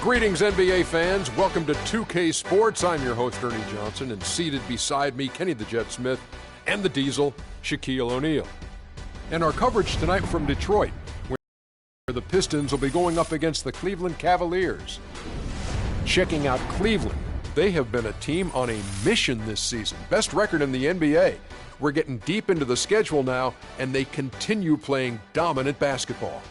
Greetings, NBA fans. Welcome to 2K Sports. I'm your host, Ernie Johnson, and seated beside me, Kenny the Jet Smith, and the Diesel, Shaquille O'Neal. And our coverage tonight from Detroit, where the Pistons will be going up against the Cleveland Cavaliers. Checking out Cleveland, they have been a team on a mission this season. Best record in the NBA. We're getting deep into the schedule now, and they continue playing dominant basketball.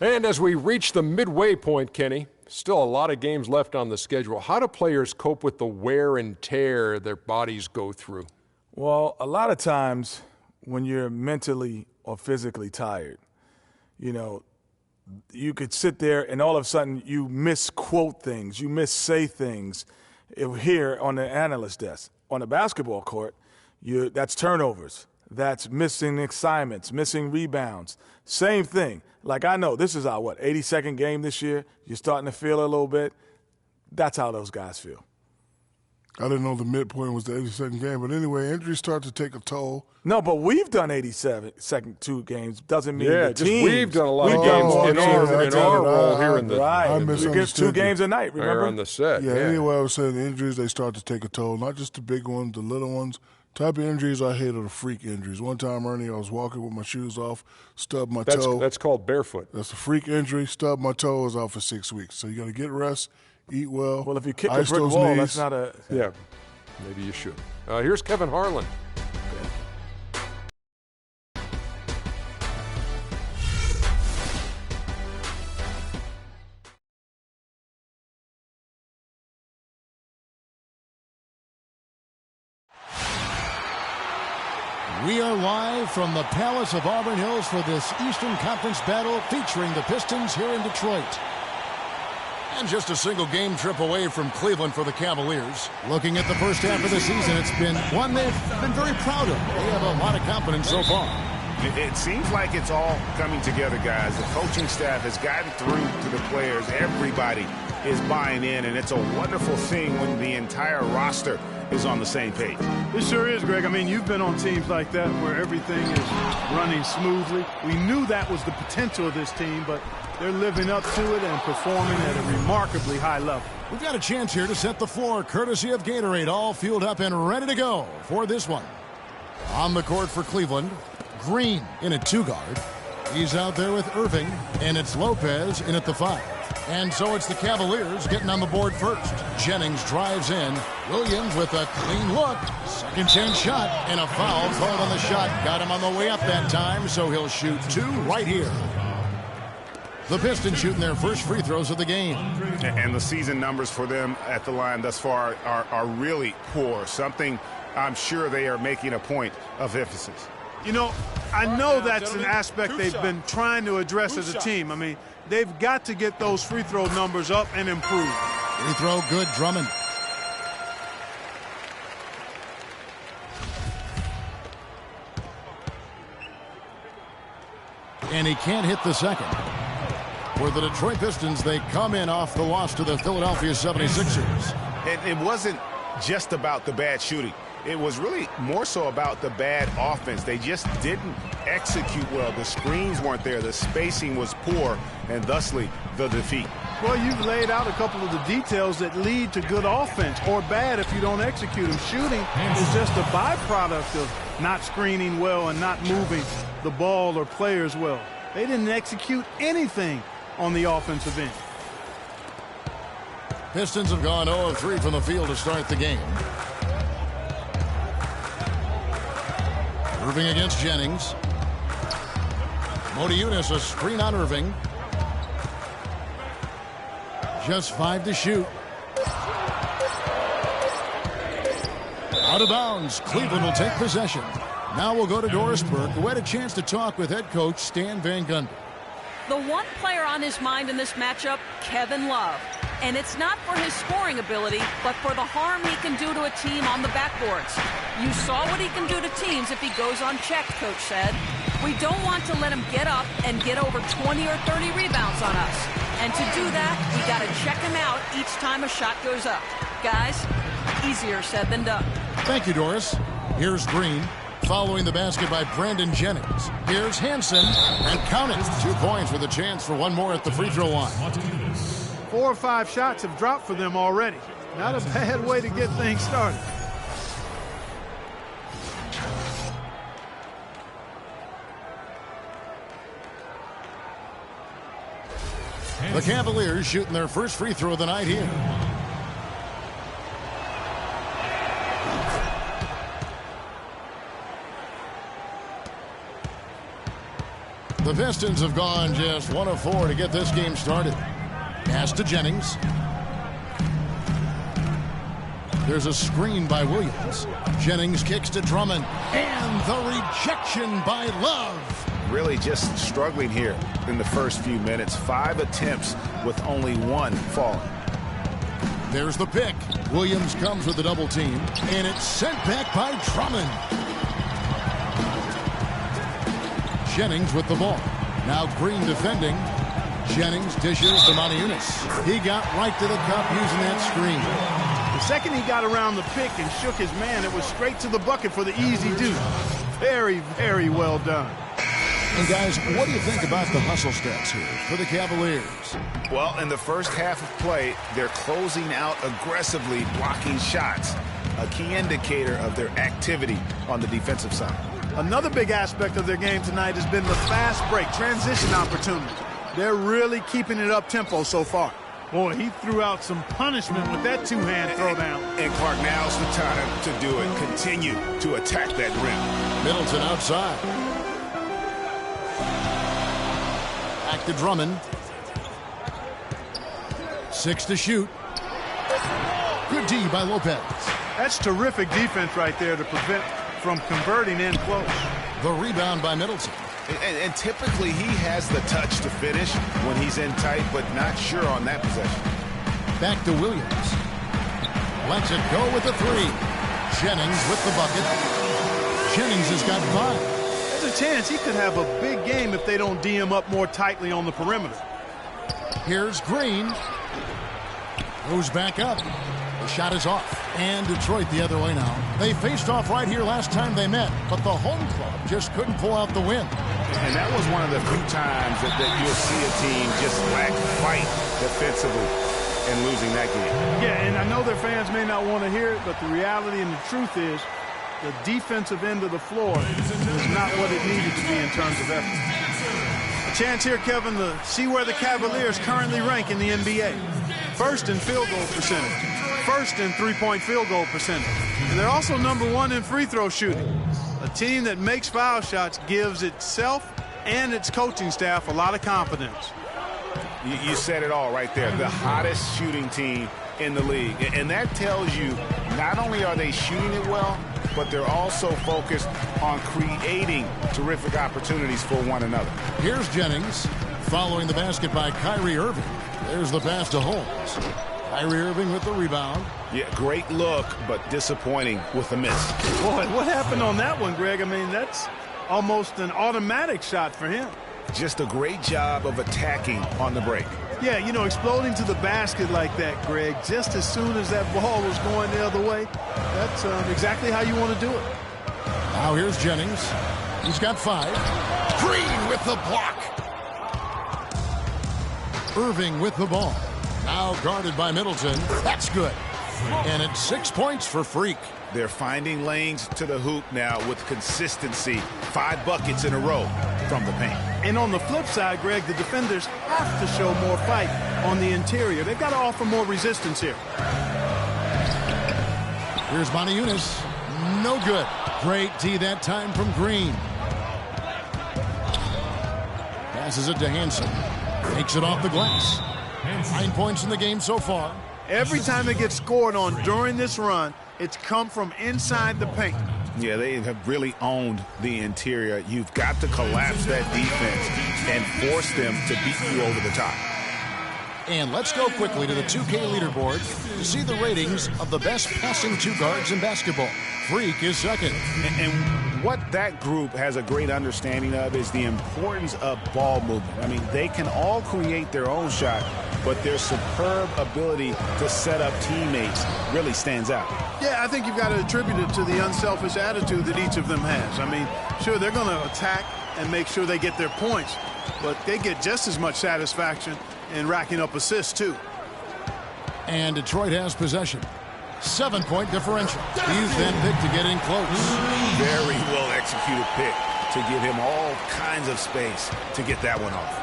And as we reach the midway point, Kenny, still a lot of games left on the schedule. How do players cope with the wear and tear their bodies go through? Well, a lot of times when you're mentally or physically tired, you could sit there and all of a sudden you misquote things, you missay things here on the analyst desk. On the basketball court, that's turnovers. That's missing assignments, missing rebounds. Same thing. Like I know this is our, 82nd game this year. You're starting to feel a little bit. That's how those guys feel. I didn't know the midpoint was the 82nd game. But anyway, injuries start to take a toll. No, but we've done 87 2 games. Doesn't mean the teams. We've done a lot of games in our role here in the right. We get 2 games a night, remember? On the set. Yeah, anyway, I was saying the injuries, they start to take a toll. Not just the big ones, the little ones. Type of injuries I hate are the freak injuries. One time, Ernie, I was walking with my shoes off, stubbed my toe. That's called barefoot. That's a freak injury. Stubbed my toe, is out for 6 weeks. So you got to get rest, eat well. Well, if you kick a brick wall, knees. that's not a... Yeah, maybe you should. Here's Kevin Harlan. We are live from the Palace of Auburn Hills for this Eastern Conference battle featuring the Pistons here in Detroit. And just a single game trip away from Cleveland for the Cavaliers. Looking at the first half of the season, it's been one they've been very proud of. They have a lot of confidence so far. It seems like it's all coming together, guys. The coaching staff has gotten through to the players. Everybody is buying in, and it's a wonderful thing when the entire roster is on the same page. It sure is, Greg. I mean, you've been on teams like that where everything is running smoothly. We knew that was the potential of this team, but they're living up to it and performing at a remarkably high level. We've got a chance here to set the floor, courtesy of Gatorade, all fueled up and ready to go for this one. On the court for Cleveland, Green in at 2-guard. He's out there with Irving, and it's Lopez in at the 5. And so it's the Cavaliers getting on the board first. Jennings drives in. Williams with a clean look. Second chance shot, and a foul called on the shot. Got him on the way up that time, so he'll shoot 2 right here. The Pistons shooting their first free throws of the game. And the season numbers for them at the line thus far are really poor. Something I'm sure they are making a point of emphasis. I know that's an aspect they've been trying to address as a team. I mean, they've got to get those free throw numbers up and improve. Free throw good, Drummond. And he can't hit the second. For the Detroit Pistons, they come in off the loss to the Philadelphia 76ers. And it wasn't just about the bad shooting. It was really more so about the bad offense. They just didn't execute well. The screens weren't there. The spacing was poor, and thusly the defeat. Well, you've laid out a couple of the details that lead to good offense or bad if you don't execute them. Shooting is just a byproduct of not screening well and not moving the ball or players well. They didn't execute anything on the offensive end. Pistons have gone 0 of 3 from the field to start the game. Irving against Jennings. Modiunas, a screen on Irving. Just 5 to shoot. Out of bounds. Cleveland will take possession. Now we'll go to Doris Burke, who had a chance to talk with head coach Stan Van Gundy. The one player on his mind in this matchup, Kevin Love. And it's not for his scoring ability, but for the harm he can do to a team on the backboards. You saw what he can do to teams if he goes unchecked, Coach said. We don't want to let him get up and get over 20 or 30 rebounds on us. And to do that, we got to check him out each time a shot goes up. Guys, easier said than done. Thank you, Doris. Here's Green. following the basket by Brandon Jennings. Here's Hansen, and count it. 2 points with a chance for one more at the free throw line. 4 or 5 shots have dropped for them already. Not a bad way to get things started. The Cavaliers shooting their first free throw of the night here. The Pistons have gone just 1 of 4 to get this game started. Pass to Jennings. There's a screen by Williams. Jennings kicks to Drummond. And the rejection by Love. Really just struggling here in the first few minutes. 5 attempts with only 1 falling. There's the pick. Williams comes with the double team. And it's sent back by Drummond. Jennings with the ball. Now Green defending. Jennings dishes to Maniunas. He got right to the cup using that screen. The second he got around the pick and shook his man, it was straight to the bucket for the easy deuce. Very, very well done. And guys, what do you think about the hustle stats here for the Cavaliers? Well, in the first half of play, they're closing out aggressively, blocking shots. A key indicator of their activity on the defensive side. Another big aspect of their game tonight has been the fast break, transition opportunity. They're really keeping it up tempo so far. Boy, he threw out some punishment with that two-hand throwdown. And Clark, now's the time to do it. Continue to attack that rim. Middleton outside. Back to Drummond. 6 to shoot. Good D by Lopez. That's terrific defense right there to prevent from converting in close. The rebound by Middleton. And typically he has the touch to finish when he's in tight, but not sure on that possession. Back to Williams. Lets it go with the 3. Jennings with the bucket. Jennings has got 5. There's a chance he could have a big game if they don't D him up more tightly on the perimeter. Here's Green. Goes back up. The shot is off. And Detroit the other way now. They faced off right here last time they met, but the home club just couldn't pull out the win. And that was one of the few times that you'll see a team just lack fight defensively and losing that game. Yeah, and I know their fans may not want to hear it, but the reality and the truth is the defensive end of the floor is not what it needed to be in terms of effort. A chance here, Kevin, to see where the Cavaliers currently rank in the NBA. First in field goal percentage. First in three-point field goal percentage. And they're also number 1 in free throw shooting. A team that makes foul shots gives itself and its coaching staff a lot of confidence. You said it all right there. The hottest shooting team in the league. And that tells you not only are they shooting it well, but they're also focused on creating terrific opportunities for one another. Here's Jennings following the basket by Kyrie Irving. There's the pass to Holmes. Kyrie Irving with the rebound. Yeah, great look, but disappointing with the miss. Boy, what happened on that one, Greg? I mean, that's almost an automatic shot for him. Just a great job of attacking on the break. Yeah, you know, exploding to the basket like that, Greg, just as soon as that ball was going the other way, that's exactly how you want to do it. Now here's Jennings. He's got 5. Green with the block. Irving with the ball. Now guarded by Middleton. That's good. And it's 6 points for Freak. They're finding lanes to the hoop now with consistency. 5 buckets in a row from the paint. And on the flip side, Greg, the defenders have to show more fight on the interior. They've got to offer more resistance here. Here's Maniunas. No good. Great D that time from Green. Passes it to Hansen. Takes it off the glass. 9 points in the game so far. Every time they get scored on during this run, it's come from inside the paint. Yeah, they have really owned the interior. You've got to collapse that defense and force them to beat you over the top. And let's go quickly to the 2K leaderboard to see the ratings of the best passing 2 guards in basketball. Freak is second. And what that group has a great understanding of is the importance of ball movement. I mean, they can all create their own shot, but their superb ability to set up teammates really stands out. Yeah, I think you've got to attribute it to the unselfish attitude that each of them has. I mean, sure, they're going to attack and make sure they get their points, but they get just as much satisfaction in racking up assists, too. And Detroit has possession. 7-point differential. He's then picked to get in close. Very well executed pick to give him all kinds of space to get that one off.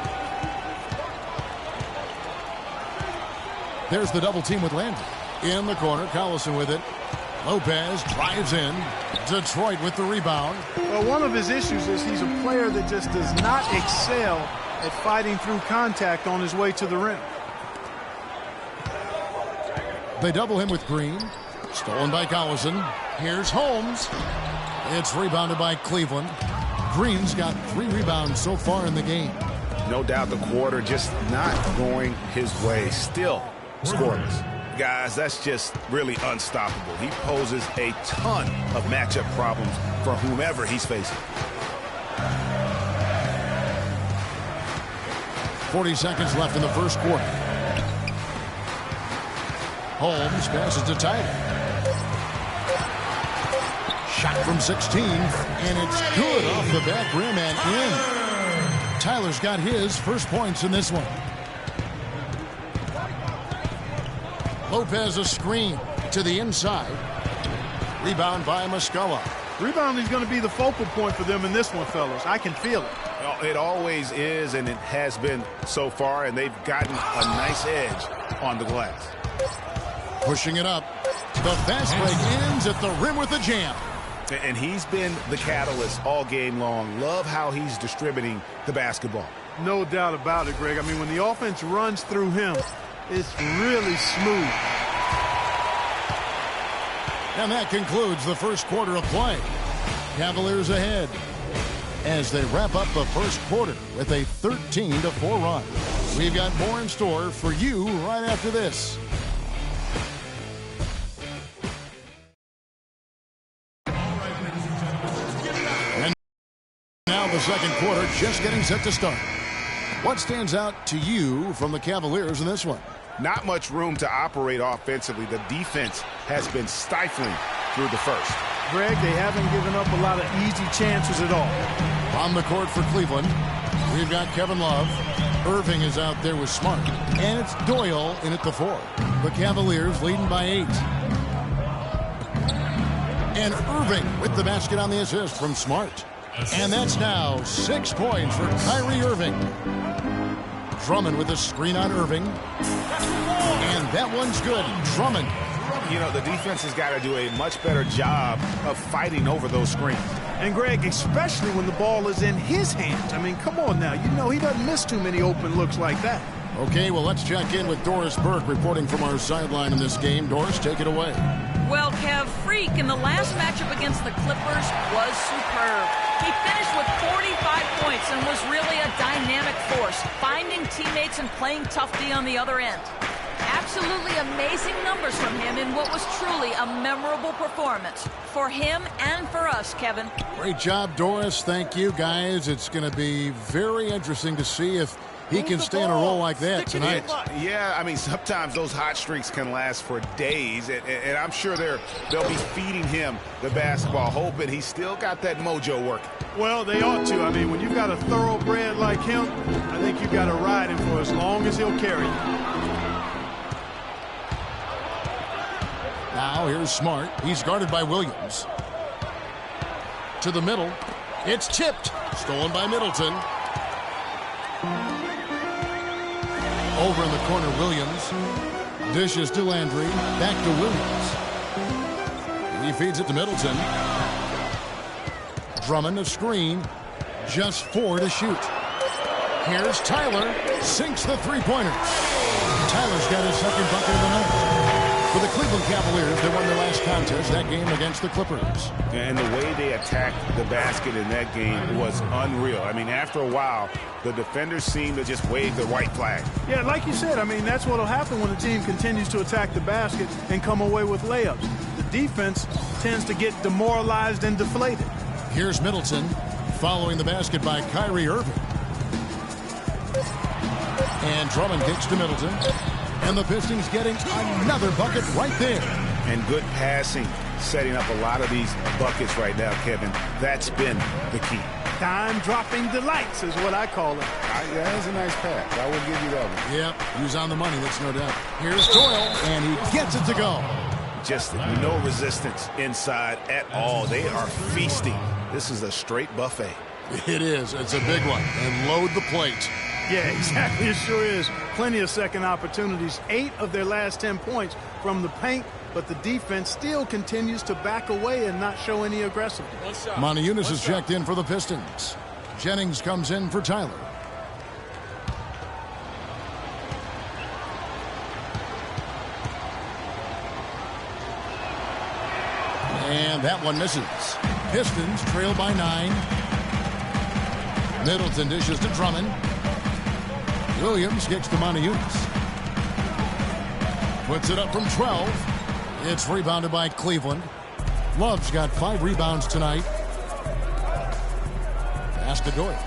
There's the double team with Landry. In the corner, Collison with it. Lopez drives in. Detroit with the rebound. Well, one of his issues is he's a player that just does not excel at fighting through contact on his way to the rim. They double him with Green. Stolen by Collison. Here's Holmes. It's rebounded by Cleveland. Green's got 3 rebounds so far in the game. No doubt the quarter just not going his way. Still scoreless. Guys, that's just really unstoppable. He poses a ton of matchup problems for whomever he's facing. 40 seconds left in the first quarter. Holmes passes to Tyler. Shot from 16, and it's good off the back rim and in. Tyler's got his first points in this one. Lopez a screen to the inside. Rebound by Muscala. Rebounding is going to be the focal point for them in this one, fellas. I can feel it. It always is, and it has been so far, and they've gotten a nice edge on the glass. Pushing it up. The fast break ends at the rim with a jam. And he's been the catalyst all game long. Love how he's distributing the basketball. No doubt about it, Greg. I mean, when the offense runs through him, it's really smooth. And that concludes the first quarter of play. Cavaliers ahead as they wrap up the first quarter with a 13-4 run. We've got more in store for you right after this. And now the second quarter just getting set to start. What stands out to you from the Cavaliers in this one? Not much room to operate offensively. The defense has been stifling through the first. Greg, they haven't given up a lot of easy chances at all. On the court for Cleveland, we've got Kevin Love. Irving is out there with Smart. And it's Doyle in at the 4. The Cavaliers leading by 8. And Irving with the basket on the assist from Smart. And that's now 6 points for Kyrie Irving. Drummond with a screen on Irving. And that one's good. Drummond. You know, the defense has got to do a much better job of fighting over those screens. And, Greg, especially when the ball is in his hands. I mean, come on now. You know he doesn't miss too many open looks like that. Okay, well, let's check in with Doris Burke reporting from our sideline in this game. Doris, take it away. Well, Kev, Freak in the last matchup against the Clippers was superb. He finished with 45 points and was really a dynamic force, finding teammates and playing tough D on the other end. Absolutely amazing numbers from him in what was truly a memorable performance for him and for us, Kevin. Great job, Doris. Thank you, guys. It's going to be very interesting to see if he can stay in a roll like that tonight. Yeah, I mean, sometimes those hot streaks can last for days, and I'm sure they'll be feeding him the basketball, hoping he's still got that mojo working. Well, they ought to. I mean, when you've got a thoroughbred like him, I think you've got to ride him for as long as he'll carry you. Now here's Smart. He's guarded by Williams. To the middle. It's tipped. Stolen by Middleton. Over in the corner, Williams. Dishes to Landry. Back to Williams. He feeds it to Middleton. Drummond a screen. Just 4 to shoot. Here's Tyler. Sinks the three-pointer. Tyler's got his second bucket of the night. For the Cleveland Cavaliers, they won their last contest, that game against the Clippers. And the way they attacked the basket in that game was unreal. I mean, after a while, the defenders seemed to just wave the white flag. Yeah, like you said, I mean, that's what will happen when the team continues to attack the basket and come away with layups. The defense tends to get demoralized and deflated. Here's Middleton following the basket by Kyrie Irving. And Drummond kicks to Middleton. And the Pistons getting another bucket right there. And good passing, setting up a lot of these buckets right now, Kevin. That's been the key. Time-dropping delights is what I call it. Yeah, that's a nice pass. I will give you that one. Yep, he was on the money, that's no doubt. Here's Doyle, and he gets it to go. Just no resistance inside at all. They are feasting. This is a straight buffet. It is. It's a big one. And load the plate. Yeah, exactly. It sure is. Plenty of second opportunities. 8 of their last 10 points from the paint, but the defense still continues to back away and not show any aggressiveness. Montejunas is checked in for the Pistons. Jennings comes in for Tyler. And that one misses. Pistons trail by 9. Middleton dishes to Drummond. Williams kicks to Montejunas. Puts it up from 12. It's rebounded by Cleveland. Love's got 5 rebounds tonight. Pass to Doyle.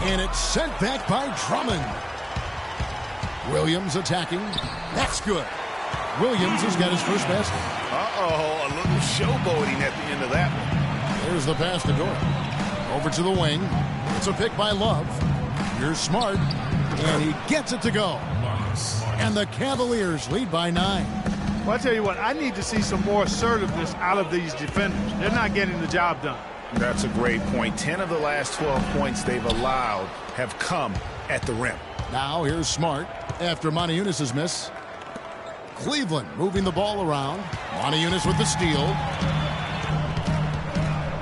And it's sent back by Drummond. Williams attacking. That's good. Williams has got his first basket. Uh-oh, a little showboating at the end of that one. There's the pass to Doyle. Over to the wing. It's a pick by Love. Here's Smart. And he gets it to go. And the Cavaliers lead by 9. Well, I tell you what, I need to see some more assertiveness out of these defenders. They're not getting the job done. That's a great point. 10 of the last 12 points they've allowed have come at the rim. Now here's Smart after Montejunas' miss. Cleveland moving the ball around. Montejunas with the steal.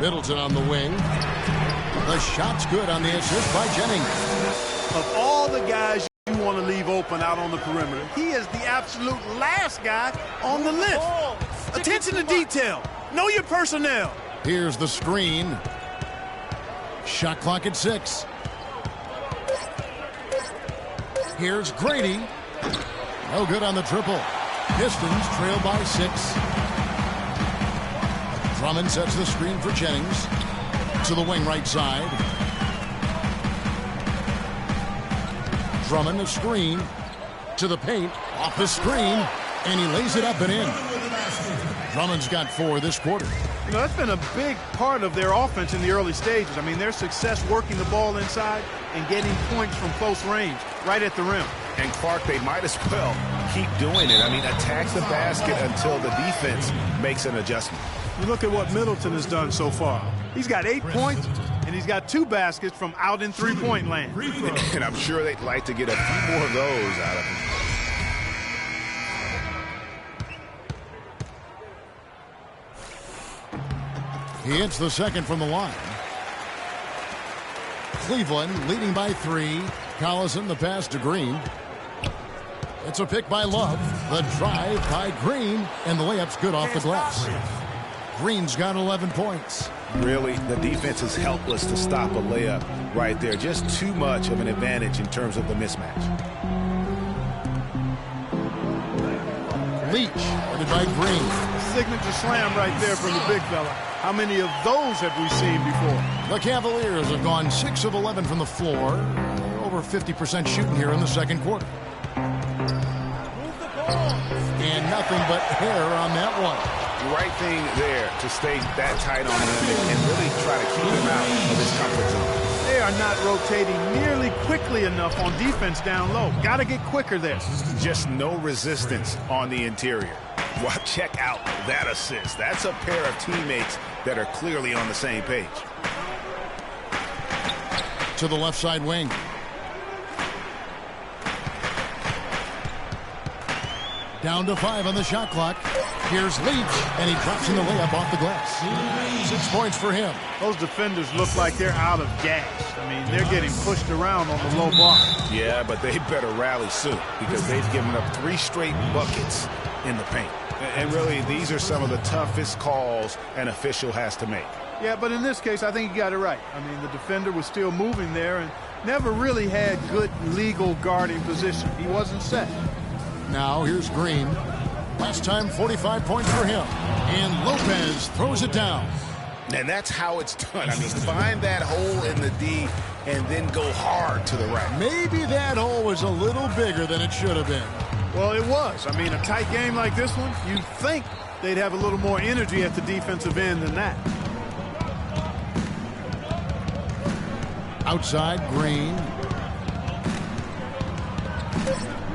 Middleton on the wing. The shot's good on the assist by Jennings. Of all the guys you want to leave open out on the perimeter, he is the absolute last guy on the list. Attention to detail. Know your personnel. Here's the screen. Shot clock at 6. Here's Grady. No good on the triple. Pistons trail by 6. Drummond sets the screen for Jennings. To the wing right side. Drummond the screen. To the paint. Off the screen. And he lays it up and in. Drummond's got 4 this quarter. You know, that's been a big part of their offense in the early stages. I mean, their success working the ball inside and getting points from close range, right at the rim. And Clark, they might as well keep doing it. I mean, attack the basket until the defense makes an adjustment. You look at what Middleton has done so far. He's got 8 points, and he's got 2 baskets from out in three-point land. And I'm sure they'd like to get a few more of those out of him. He hits the second from the line. Cleveland leading by 3. Collison the pass to Green. It's a pick by Love. The drive by Green. And the layup's good off the glass. Green's got 11 points. Really, the defense is helpless to stop a layup right there. Just too much of an advantage in terms of the mismatch. Leach, guarded by Green. Signature slam right there from the big fella. How many of those have we seen before? The Cavaliers have gone 6 of 11 from the floor. Over 50% shooting here in the second quarter. And nothing but hair on that one. Right thing there to stay that tight on him and really try to keep him out of his comfort zone. They are not rotating nearly quickly enough on defense down low. Got to get quicker there. Just no resistance on the interior. Well, check out that assist. That's a pair of teammates that are clearly on the same page. To the left side wing. Down to 5 on the shot clock. Here's Leach, and he drops in the layup off the glass. 6 points for him. Those defenders look like they're out of gas. I mean, they're getting pushed around on the low block. Yeah, but they better rally soon because they've given up 3 straight buckets in the paint. And really, these are some of the toughest calls an official has to make. Yeah, but in this case, I think he got it right. I mean, the defender was still moving there and never really had good legal guarding position. He wasn't set. Now here's Green. Last time, 45 points for him. And Lopez throws it down. And that's how it's done. I mean, find that hole in the D and then go hard to the right. Maybe that hole was a little bigger than it should have been. Well, it was. I mean, a tight game like this one, you'd think they'd have a little more energy at the defensive end than that. Outside, Green.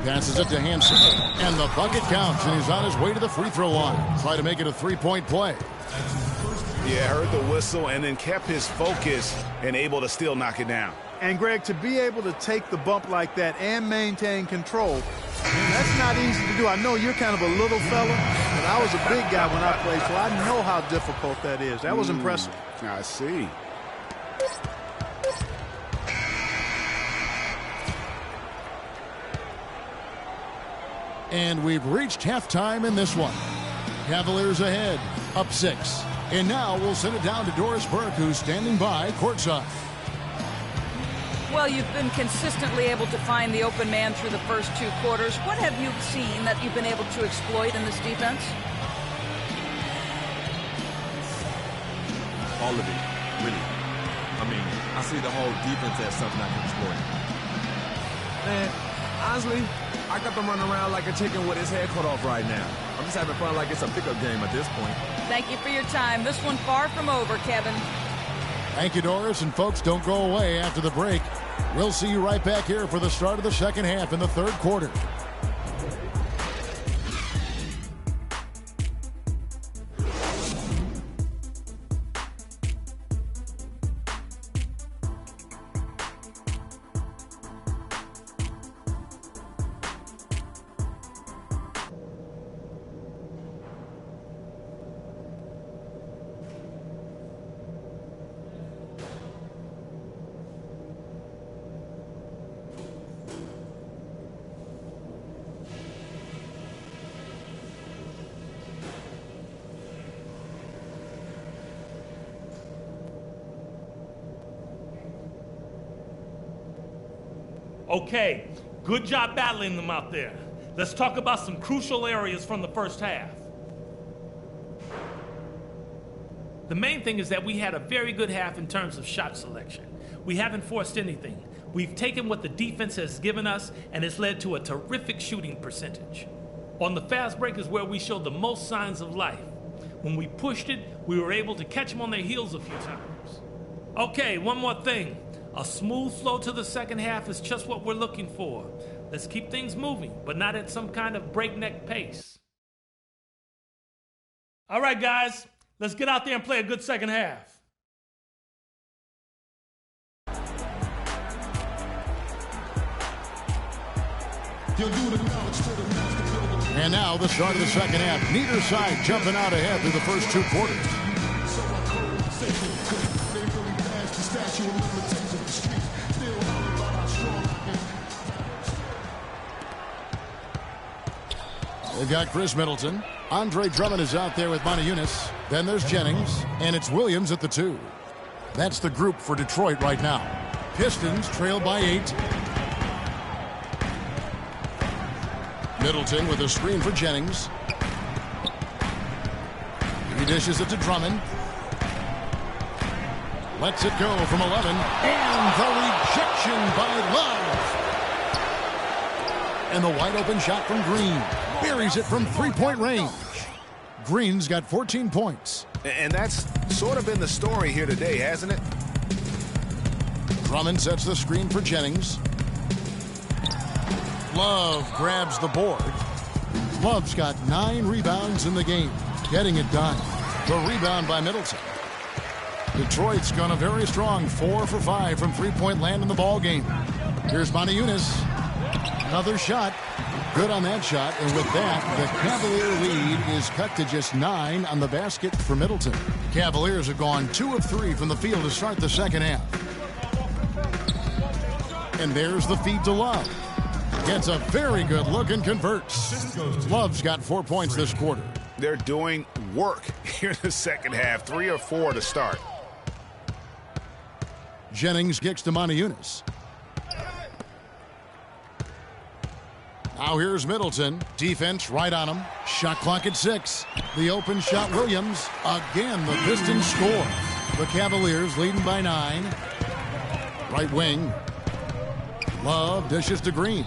Passes it to Hansen. And the bucket counts, and he's on his way to the free throw line. Try to make it a three-point play. Yeah, heard the whistle and then kept his focus and able to still knock it down. And, Greg, to be able to take the bump like that and maintain control, that's not easy to do. I know you're kind of a little fella, but I was a big guy when I played, so I know how difficult that is. That was impressive. I see. And we've reached halftime in this one. Cavaliers ahead, up 6. And now we'll send it down to Doris Burke, who's standing by courtside. Well, you've been consistently able to find the open man through the first 2 quarters. What have you seen that you've been able to exploit in this defense? All of it, really. I mean, I see the whole defense as something I can exploit. Man, honestly, I got them running around like a chicken with his head cut off right now. I'm just having fun like it's a pickup game at this point. Thank you for your time. This one far from over, Kevin. Thank you, Doris. And folks, don't go away after the break. We'll see you right back here for the start of the second half in the third quarter. Okay, good job battling them out there. Let's talk about some crucial areas from the first half. The main thing is that we had a very good half in terms of shot selection. We haven't forced anything. We've taken what the defense has given us, and it's led to a terrific shooting percentage. On the fast break is where we showed the most signs of life. When we pushed it, we were able to catch them on their heels a few times. Okay, one more thing. A smooth flow to the second half is just what we're looking for. Let's keep things moving, but not at some kind of breakneck pace. All right, guys, let's get out there and play a good second half. And now the start of the second half. Neither side jumping out ahead through the first 2 quarters. They've got Chris Middleton. Andre Drummond is out there with Moniunas. Then there's Jennings, and it's Williams at the 2. That's the group for Detroit right now. Pistons trail by 8. Middleton with a screen for Jennings. He dishes it to Drummond. Lets it go from 11. And the rejection by Love. And the wide open shot from Green. Buries it from 3-point range. Green's got 14 points. And that's sort of been the story here today, hasn't it? Drummond sets the screen for Jennings. Love grabs the board. Love's got 9 rebounds in the game. Getting it done. The rebound by Middleton. Detroit's gone very strong. 4 for 5 from 3-point land in the ball game. Here's Moniunas. Another shot. Good on that shot. And with that, the Cavalier lead is cut to just 9 on the basket for Middleton. Cavaliers have gone 2 of 3 from the field to start the second half. And there's the feed to Love. Gets a very good look and converts. Love's got 4 points this quarter. They're doing work here in the second half. 3 or 4 to start. Jennings kicks to Moniunas. Now here's Middleton. Defense right on him. Shot clock at 6. The open shot, Williams. Again, the Pistons score. The Cavaliers leading by 9. Right wing. Love dishes to Green.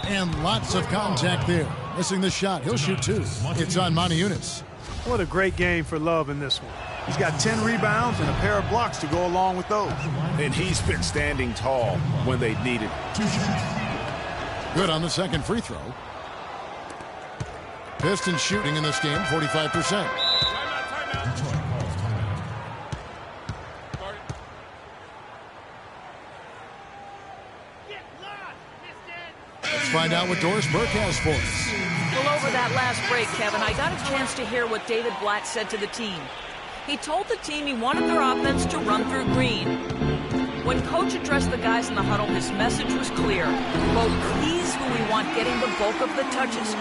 And lots of contact there. Missing the shot. He'll shoot 2. It's on Moniunas. What a great game for Love in this one. He's got 10 rebounds and a pair of blocks to go along with those. And he's been standing tall when they needed. Good on the second free throw. Pistons shooting in this game 45%. Let's find out what Doris Burke has for us. Well, over that last break, Kevin, I got a chance to hear what David Blatt said to the team. He told the team he wanted their offense to run through Green. When Coach addressed the guys in the huddle, his message was clear. Quote, he's who we want getting the bulk of the touches.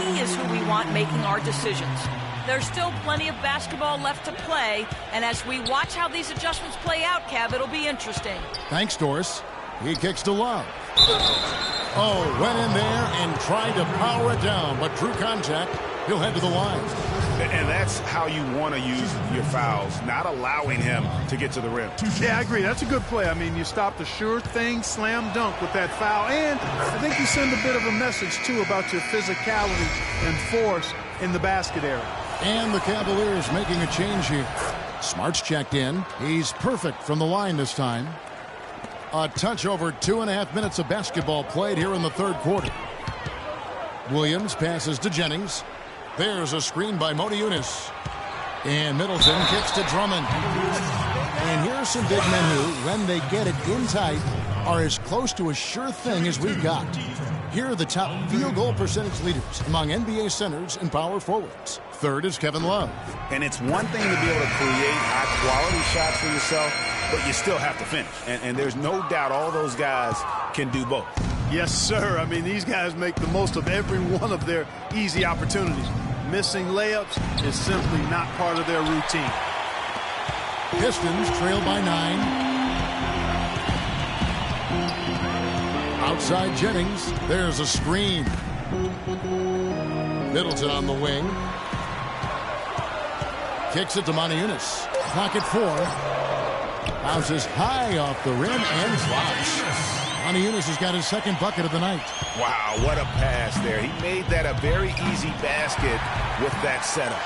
He is who we want making our decisions. There's still plenty of basketball left to play, and as we watch how these adjustments play out, Kev, it'll be interesting. Thanks, Doris. He kicks to Love. Oh, went in there and tried to power it down, but drew contact. He'll head to the line. And that's how you want to use your fouls, not allowing him to get to the rim. Yeah, I agree. That's a good play. I mean, you stopped a sure thing slam dunk with that foul. And I think you send a bit of a message, too, about your physicality and force in the basket area. And the Cavaliers making a change here. Smart's checked in. He's perfect from the line this time. A touch over 2.5 minutes of basketball played here in the third quarter. Williams passes to Jennings. There's a screen by Moniunas. And Middleton kicks to Drummond. And here's some big men who, when they get it in tight, are as close to a sure thing as we've got. Here are the top field goal percentage leaders among NBA centers and power forwards. Third is Kevin Love. And it's one thing to be able to create high-quality shots for yourself, but you still have to finish. And there's no doubt all those guys can do both. Yes, sir. I mean, these guys make the most of every one of their easy opportunities. Missing layups is simply not part of their routine. Pistons trail by 9. Outside Jennings. There's a screen. Middleton on the wing. Kicks it to Moniunas. Clock at 4. Bounces high off the rim and drops. Moniunas has got his second bucket of the night. Wow, what a pass there. He made that a very easy basket with that setup.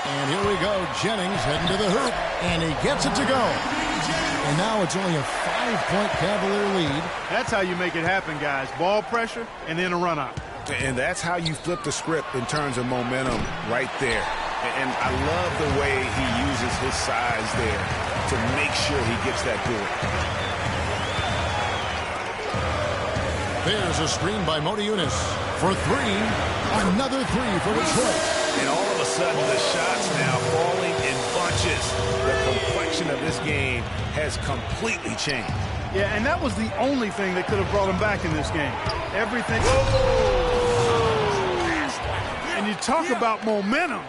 And here we go. Jennings heading to the hoop. And he gets it to go. And now it's only a 5-point Cavalier lead. That's how you make it happen, guys. Ball pressure and then a run out. And that's how you flip the script in terms of momentum right there. And I love the way he uses his size there to make sure he gets that board. There's a screen by Moniunas for 3. Another 3 for Detroit. And all of a sudden, the shots now falling in bunches. The complexion of this game has completely changed. Yeah, and that was the only thing that could have brought him back in this game. Everything. And you talk about momentum.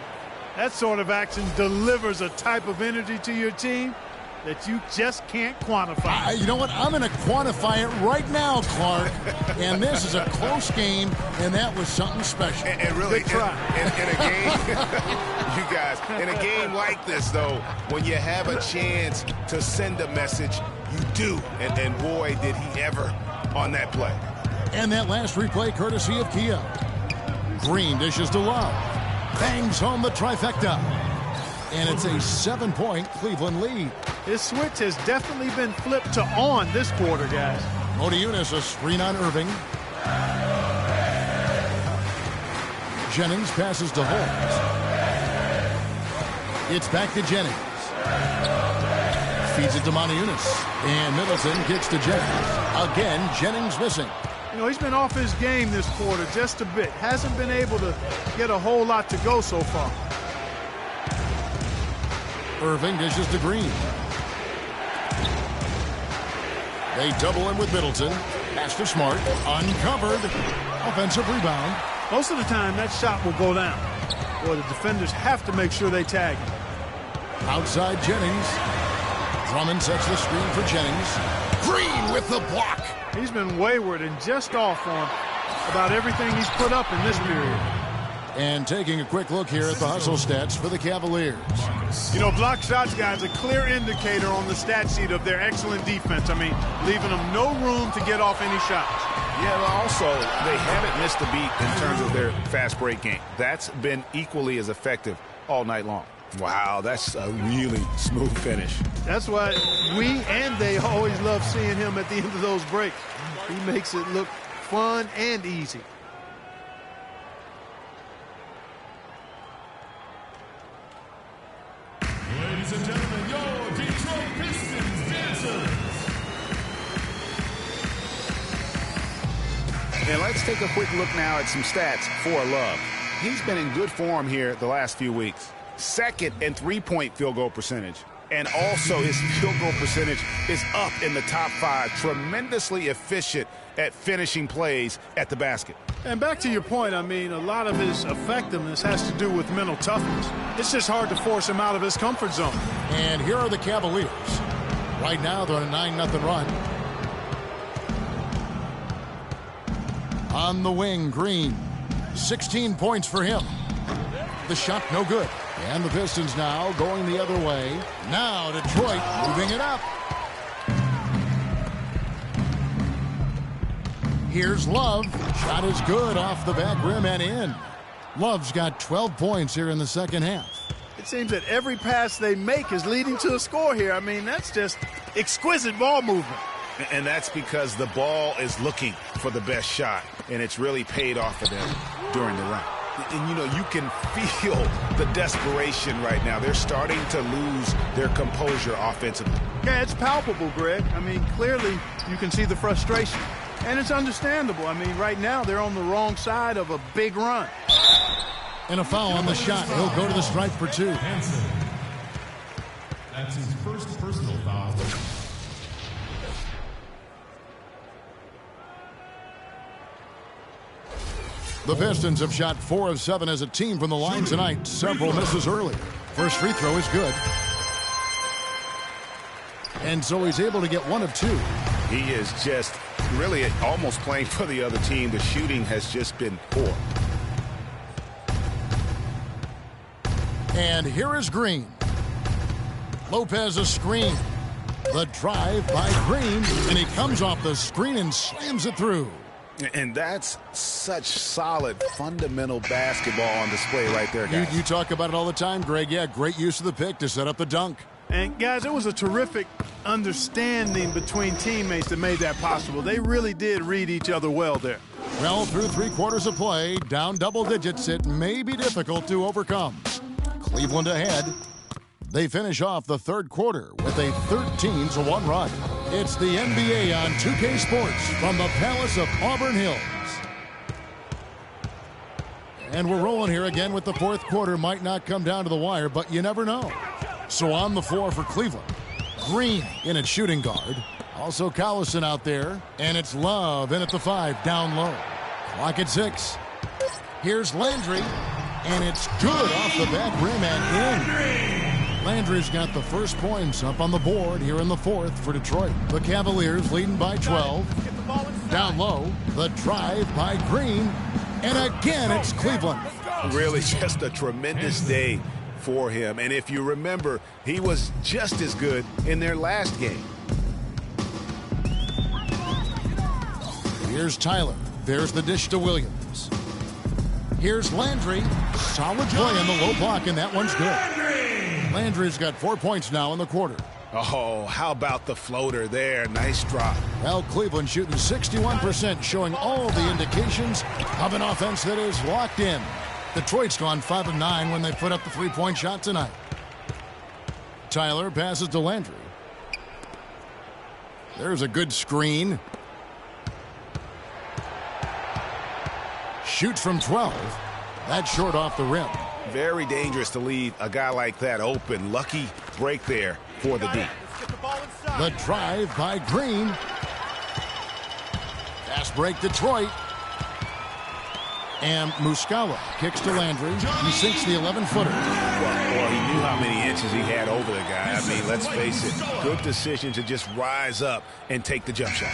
That sort of action delivers a type of energy to your team that you just can't quantify. You know what? I'm going to quantify it right now, Clark. And this is a close game, and that was something special. And really, in a game, you guys, in a game like this, though, when you have a chance to send a message, you do. And boy, did he ever on that play. And that last replay, courtesy of Kia. Green dishes to Love. Bangs home the trifecta. And it's a 7-point Cleveland lead. This switch has definitely been flipped to on this quarter, guys. Moniunas, a screen on Irving. Jennings passes to Holmes. It's back to Jennings. Feeds it to Moniunas. And Middleton kicks to Jennings. Again, Jennings missing. You know, he's been off his game this quarter just a bit. Hasn't been able to get a whole lot to go so far. Irving dishes to Green. They double him with Middleton. Pass to Smart. Uncovered. Offensive rebound. Most of the time, that shot will go down. Boy, the defenders have to make sure they tag him. Outside Jennings. Drummond sets the screen for Jennings. Green with the block. He's been wayward and just off on about everything he's put up in this period. And taking a quick look here at the hustle stats for the Cavaliers. You know, block shots, guys, a clear indicator on the stat sheet of their excellent defense. I mean, leaving them no room to get off any shots. Yeah, but also, they haven't missed a beat in terms of their fast break game. That's been equally as effective all night long. Wow, that's a really smooth finish. That's why we and they always love seeing him at the end of those breaks. He makes it look fun and easy. Ladies and gentlemen, your Detroit Pistons dancers. And let's take a quick look now at some stats for Love. He's been in good form here the last few weeks. Second in three-point field goal percentage. And also his field goal percentage is up in the top 5. Tremendously efficient at finishing plays at the basket. And back to your point, I mean, a lot of his effectiveness has to do with mental toughness. It's just hard to force him out of his comfort zone. And here are the Cavaliers. Right now, they're on a 9-0 run. On the wing, Green. 16 points for him. The shot no good. And the Pistons now going the other way. Now Detroit moving it up. Here's Love. Shot is good off the back rim and in. Love's got 12 points here in the second half. It seems that every pass they make is leading to a score here. I mean, that's just exquisite ball movement. And that's because the ball is looking for the best shot, and it's really paid off for them during the run. And, you know, you can feel the desperation right now. They're starting to lose their composure offensively. Yeah, it's palpable, Greg. I mean, clearly you can see the frustration. And it's understandable. I mean, right now they're on the wrong side of a big run. And a foul on the shot. He'll go to the stripe for 2. Hansen. That's his first personal foul. The Pistons have shot 4 of 7 as a team from the line tonight. Several misses early. First free throw is good. And so he's able to get 1 of 2. He is just really almost playing for the other team. The shooting has just been poor. And here is Green. Lopez a screen. The drive by Green. And he comes off the screen and slams it through. And that's such solid, fundamental basketball on display right there, guys. You talk about it all the time, Greg. Yeah, great use of the pick to set up the dunk. And, guys, it was a terrific understanding between teammates that made that possible. They really did read each other well there. Well, through 3 quarters of play, down double digits, it may be difficult to overcome. Cleveland ahead. They finish off the third quarter with a 13-1 run. It's the NBA on 2K Sports from the Palace of Auburn Hills. And we're rolling here again with the fourth quarter. Might not come down to the wire, but you never know. So on the floor for Cleveland, Green in at shooting guard. Also Collison out there. And it's Love in at the 5, down low. Clock at 6. Here's Landry. And it's good off the back rim and in. Landry's got the first points up on the board here in the fourth for Detroit. The Cavaliers leading by 12. Down low, the drive by Green. And again, it's Cleveland. Really just a tremendous day for him. And if you remember, he was just as good in their last game. Here's Tyler. There's the dish to Williams. Here's Landry. Solid play on the low block, and that one's good. Landry's got 4 points now in the quarter. Oh, how about the floater there? Nice drop. Well, Cleveland shooting 61%, showing all the indications of an offense that is locked in. Detroit's gone 5 of 9 when they put up the 3-point shot tonight. Tyler passes to Landry. There's a good screen. Shoots from 12. That's short off the rim. Very dangerous to leave a guy like that open. Lucky break there for the D. The drive by Green. Fast break Detroit. And Muscala kicks to Landry. He sinks the 11-footer. Well, he knew how many inches he had over the guy. I mean, let's face it, good decision to just rise up and take the jump shot.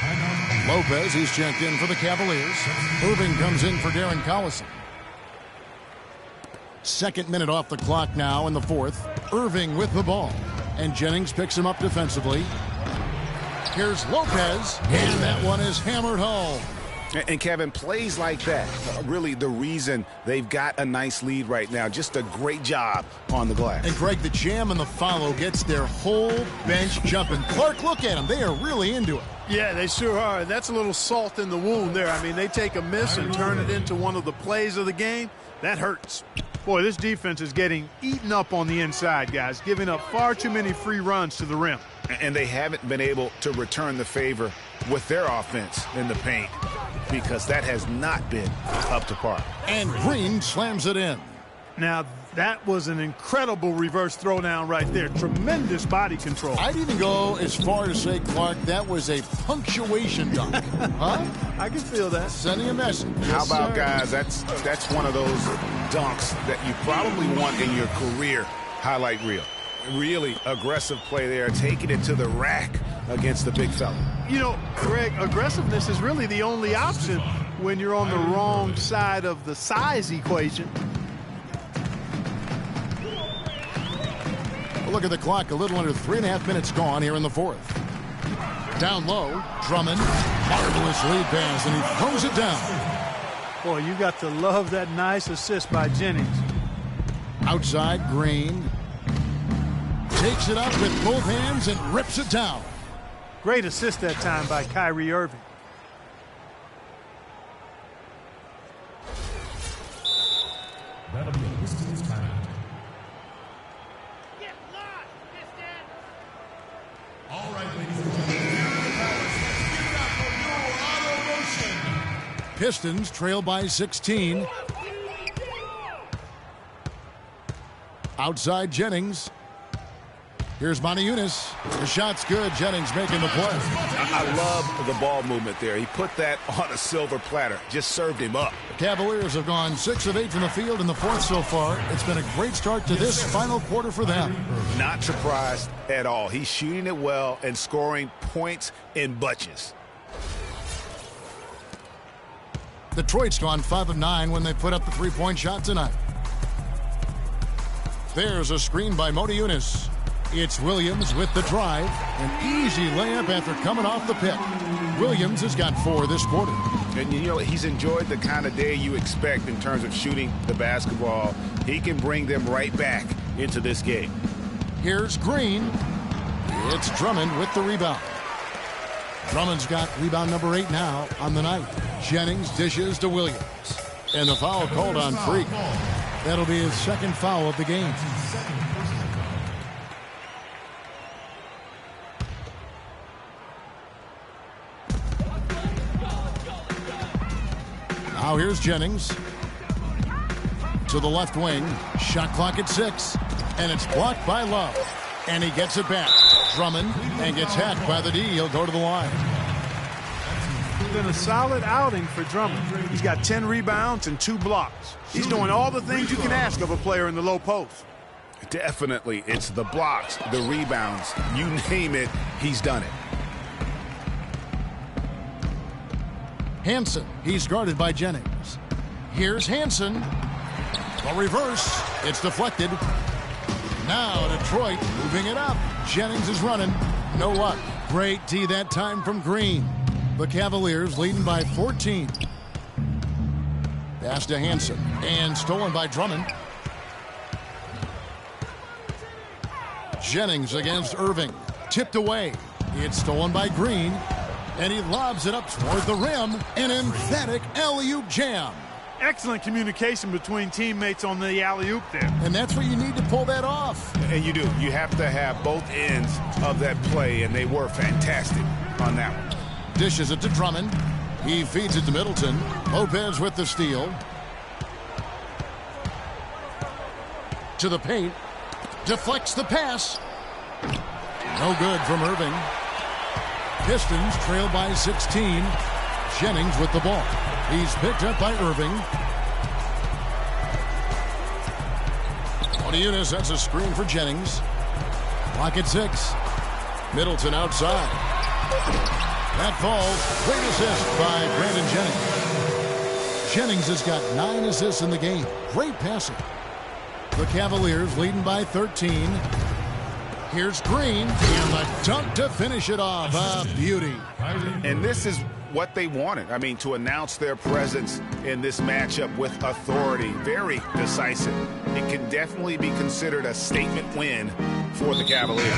Lopez, he's checked in for the Cavaliers. Irving comes in for Darren Collison. Second minute off the clock now in the fourth. Irving with the ball. And Jennings picks him up defensively. Here's Lopez. And that one is hammered home. And Kevin, plays like that, really the reason they've got a nice lead right now. Just a great job on the glass. And Greg, the jam and the follow gets their whole bench jumping. Clark, look at them. They are really into it. Yeah, they sure are. That's a little salt in the wound there. I mean, they take a miss and turn it into one of the plays of the game. That hurts. Boy, this defense is getting eaten up on the inside, guys, giving up far too many free runs to the rim. And they haven't been able to return the favor with their offense in the paint, because that has not been up to par. And Green slams it in. Now, that was an incredible reverse throwdown right there. Tremendous body control. I'd even go as far to say, Clark, that was a punctuation dunk. Huh? I can feel that. Sending a message. How about, sir. guys, that's one of those dunks that you probably want in your career highlight reel. Really aggressive play there, taking it to the rack against the big fella. You know, Greg, aggressiveness is really the only option when you're on the wrong side of the size equation. Look at the clock, a little under 3.5 minutes gone here in the fourth. Down low, Drummond, marvelous lead pass, and he throws it down. Boy, you got to love that nice assist by Jennings. Outside, Green takes it up with both hands and rips it down. Great assist that time by Kyrie Irving. That'll be a Pistons timeout. All right, ladies and gentlemen, let's give it up for your auto motion. Pistons trail by 16. Outside, Jennings. Here's Montejunas. The shot's good. Jennings making the play. I love the ball movement there. He put that on a silver platter. Just served him up. The Cavaliers have gone 6 of 8 from the field in the fourth so far. It's been a great start to this final quarter for them. Not surprised at all. He's shooting it well and scoring points in bunches. Detroit's gone 5 of 9 when they put up the three-point shot tonight. There's a screen by Montejunas. It's Williams with the drive. An easy layup after coming off the pick. Williams has got 4 this quarter. And, you know, he's enjoyed the kind of day you expect in terms of shooting the basketball. He can bring them right back into this game. Here's Green. It's Drummond with the rebound. Drummond's got rebound number 8 now on the night. Jennings dishes to Williams. And the foul called on Freak. That'll be his second foul of the game. Now here's Jennings to the left wing. Shot clock at 6. And it's blocked by Love. And he gets it back. Drummond and gets hacked by the D. He'll go to the line. It's been a solid outing for Drummond. He's got 10 rebounds and 2 blocks. He's doing all the things you can ask of a player in the low post. Definitely. It's the blocks, the rebounds. You name it, he's done it. Hansen, he's guarded by Jennings. Here's Hansen. The reverse. It's deflected. Now Detroit moving it up. Jennings is running. No luck. Great D that time from Green. The Cavaliers leading by 14. Pass to Hansen. And stolen by Drummond. Jennings against Irving. Tipped away. It's stolen by Green. And he lobs it up toward the rim. An emphatic alley-oop jam. Excellent communication between teammates on the alley-oop there. And that's what you need to pull that off. And you do. You have to have both ends of that play, and they were fantastic on that one. Dishes it to Drummond. He feeds it to Middleton. Lopez with the steal. To the paint. Deflects the pass. No good from Irving. Pistons trail by 16. Jennings with the ball. He's picked up by Irving. Unis, that's a screen for Jennings. Clock at 6. Middleton outside. That falls. Great assist by Brandon Jennings. Jennings has got 9 assists in the game. Great passing. The Cavaliers leading by 13. Here's Green, and the dunk to finish it off. A beauty. And this is what they wanted. I mean, to announce their presence in this matchup with authority. Very decisive. It can definitely be considered a statement win for the Cavaliers.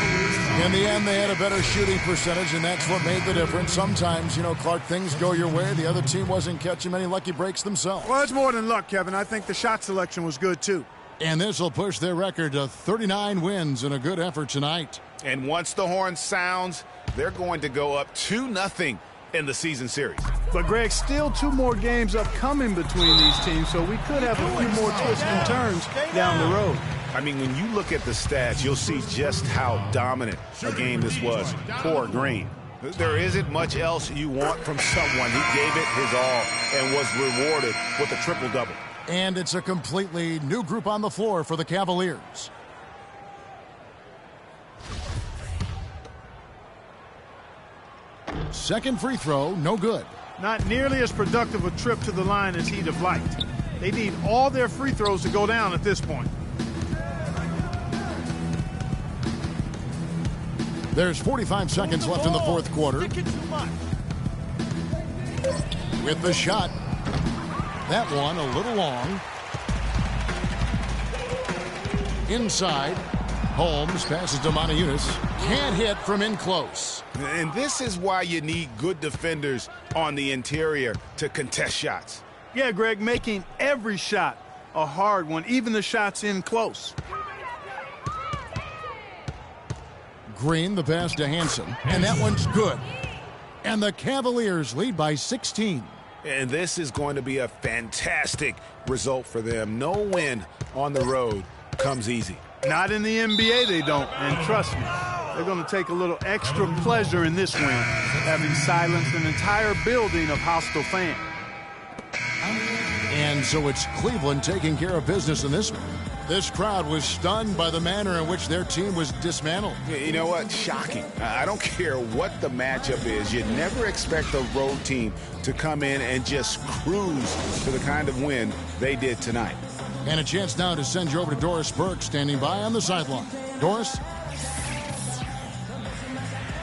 In the end, they had a better shooting percentage, and that's what made the difference. Sometimes, Clark, things go your way. The other team wasn't catching many lucky breaks themselves. Well, it's more than luck, Kevin. I think the shot selection was good, too. And this will push their record to 39 wins in a good effort tonight. And once the horn sounds, they're going to go up 2-0 in the season series. But, Greg, still 2 more games upcoming between these teams, so we could have a few more twists and turns down the road. I mean, when you look at the stats, you'll see just how dominant a game this was for Green. There isn't much else you want from someone. He gave it his all and was rewarded with a triple-double. And it's a completely new group on the floor for the Cavaliers. Second free throw, no good. Not nearly as productive a trip to the line as he'd have liked. They need all their free throws to go down at this point. There's 45 seconds left in the fourth quarter. With the shot. That one a little long. Inside. Holmes passes to Unis. Can't hit from in close. And this is why you need good defenders on the interior to contest shots. Yeah, Greg, making every shot a hard one, even the shots in close. Green, the pass to Hansen. And that one's good. And the Cavaliers lead by 16. And this is going to be a fantastic result for them. No win on the road comes easy. Not in the NBA, they don't. And trust me, they're going to take a little extra pleasure in this win, having silenced an entire building of hostile fans. And so it's Cleveland taking care of business in this one. This crowd was stunned by the manner in which their team was dismantled. You know what? Shocking. I don't care what the matchup is. You never expect a road team to come in and just cruise to the kind of win they did tonight. And a chance now to send you over to Doris Burke, standing by on the sideline. Doris?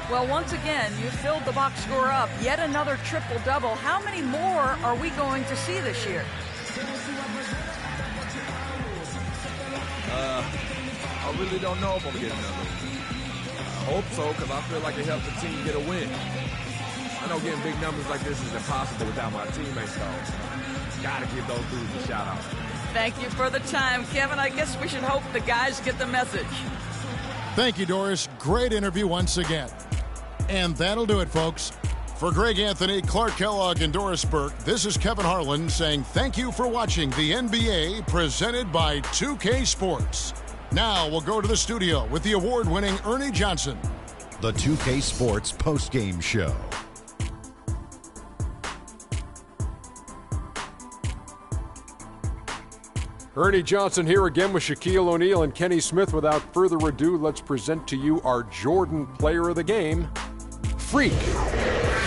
Well, once again, you filled the box score up. Yet another triple-double. How many more are we going to see this year? I really don't know if I'm getting another one. I hope so, because I feel like it helps the team get a win. I know getting big numbers like this is impossible without my teammates, though. Gotta give those dudes a shout-out. Thank you for the time, Kevin. I guess we should hope the guys get the message. Thank you, Doris. Great interview once again. And that'll do it, folks. For Greg Anthony, Clark Kellogg, and Doris Burke, this is Kevin Harlan saying thank you for watching the NBA presented by 2K Sports. Now we'll go to the studio with the award-winning Ernie Johnson. The 2K Sports postgame show. Ernie Johnson here again with Shaquille O'Neal and Kenny Smith. Without further ado, let's present to you our Jordan Player of the Game, Freak.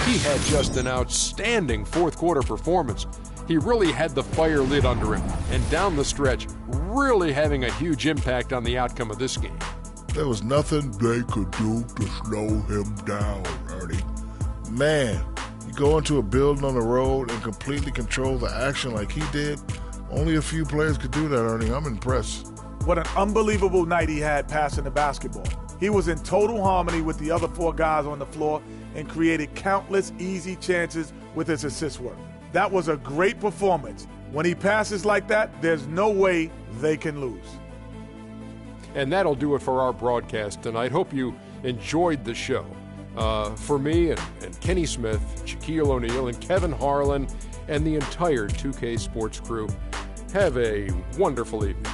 He had just an outstanding fourth quarter performance. He really had the fire lit under him, and down the stretch, really having a huge impact on the outcome of this game. There was nothing they could do to slow him down, Ernie. Man, you go into a building on the road and completely control the action like he did. Only a few players could do that, Ernie. I'm impressed. What an unbelievable night he had passing the basketball. He was in total harmony with the other 4 guys on the floor and created countless easy chances with his assist work. That was a great performance. When he passes like that, there's no way they can lose. And that'll do it for our broadcast tonight. Hope you enjoyed the show. For me and Kenny Smith, Shaquille O'Neal, and Kevin Harlan, and the entire 2K Sports crew, have a wonderful evening.